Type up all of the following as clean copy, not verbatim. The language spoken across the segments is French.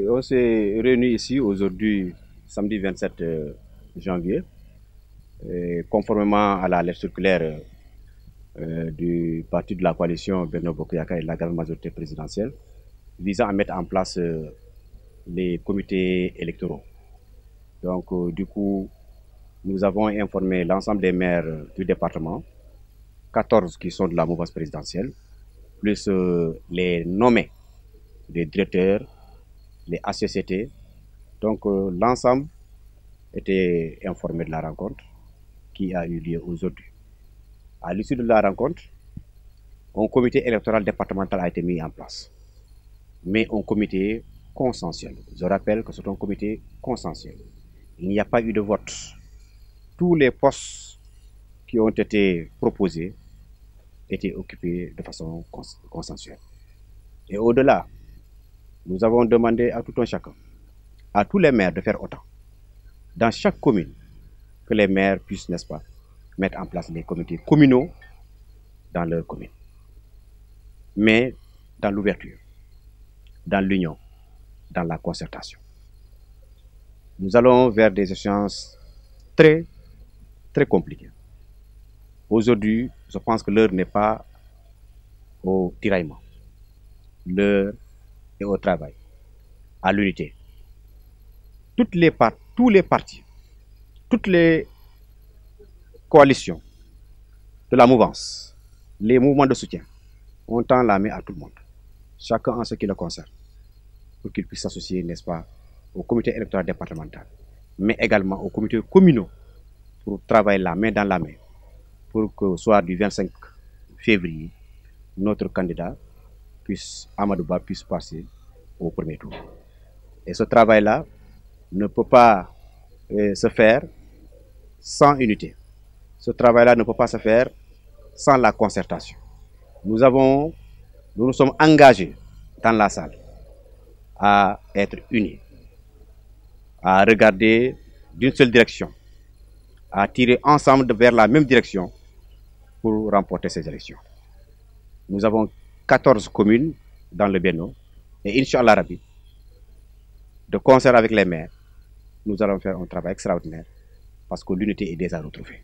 On s'est réunis ici aujourd'hui, samedi 27 janvier, conformément à la lettre circulaire du parti de la coalition Benno Bokk Yakaar et de la grande majorité présidentielle, visant à mettre en place les comités électoraux. Donc, du coup, nous avons informé l'ensemble des maires du département, 14 qui sont de la mouvance présidentielle, plus les nommés des directeurs, les HCCT. Donc, l'ensemble était informé de la rencontre qui a eu lieu aujourd'hui. À l'issue de la rencontre, un comité électoral départemental a été mis en place, mais un comité consensuel. Je rappelle que c'est un comité consensuel. Il n'y a pas eu de vote. Tous les postes qui ont été proposés étaient occupés de façon consensuelle. Et au-delà, nous avons demandé à tout un chacun, à tous les maires de faire autant. Dans chaque commune, que les maires puissent, n'est-ce pas, mettre en place les comités communaux dans leur commune. Mais dans l'ouverture, dans l'union, dans la concertation. Nous allons vers des échéances très, très compliquées. Aujourd'hui, je pense que l'heure n'est pas au tiraillement. L'heure est au travail, à l'unité. Tous les partis, toutes les coalitions de la mouvance, les mouvements de soutien, on tend la main à tout le monde, chacun en ce qui le concerne, pour qu'il puisse s'associer, n'est-ce pas, au comité électoral départemental, mais également aux comités communaux, pour travailler la main dans la main, pour qu'au soir du 25 février, notre candidat, Amadou Ba, puisse passer au premier tour. Et ce travail-là ne peut pas se faire sans unité. Ce travail-là ne peut pas se faire sans la concertation. Nous nous sommes engagés dans la salle à être unis, à regarder d'une seule direction, à tirer ensemble vers la même direction pour remporter ces élections. Nous avons 14 communes dans le Benno et Inch'Allah Rabbi, de concert avec les maires, nous allons faire un travail extraordinaire parce que l'unité est déjà retrouvée.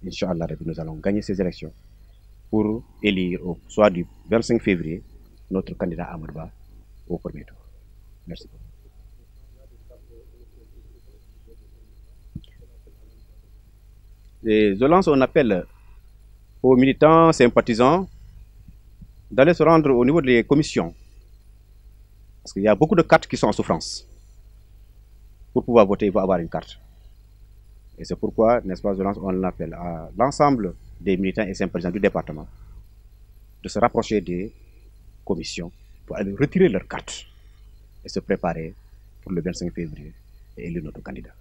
Inch'Allah Rabbi, nous allons gagner ces élections pour élire au soir du 25 février notre candidat Amadou Ba au premier tour. Merci beaucoup. Et je lance un appel aux militants, sympathisants, d'aller se rendre au niveau des commissions. Parce qu'il y a beaucoup de cartes qui sont en souffrance. Pour pouvoir voter, il faut avoir une carte. Et c'est pourquoi, n'est-ce pas, je lance un appel à l'ensemble des militants et sympathisants du département de se rapprocher des commissions pour aller retirer leurs cartes et se préparer pour le 25 février et élire notre candidat.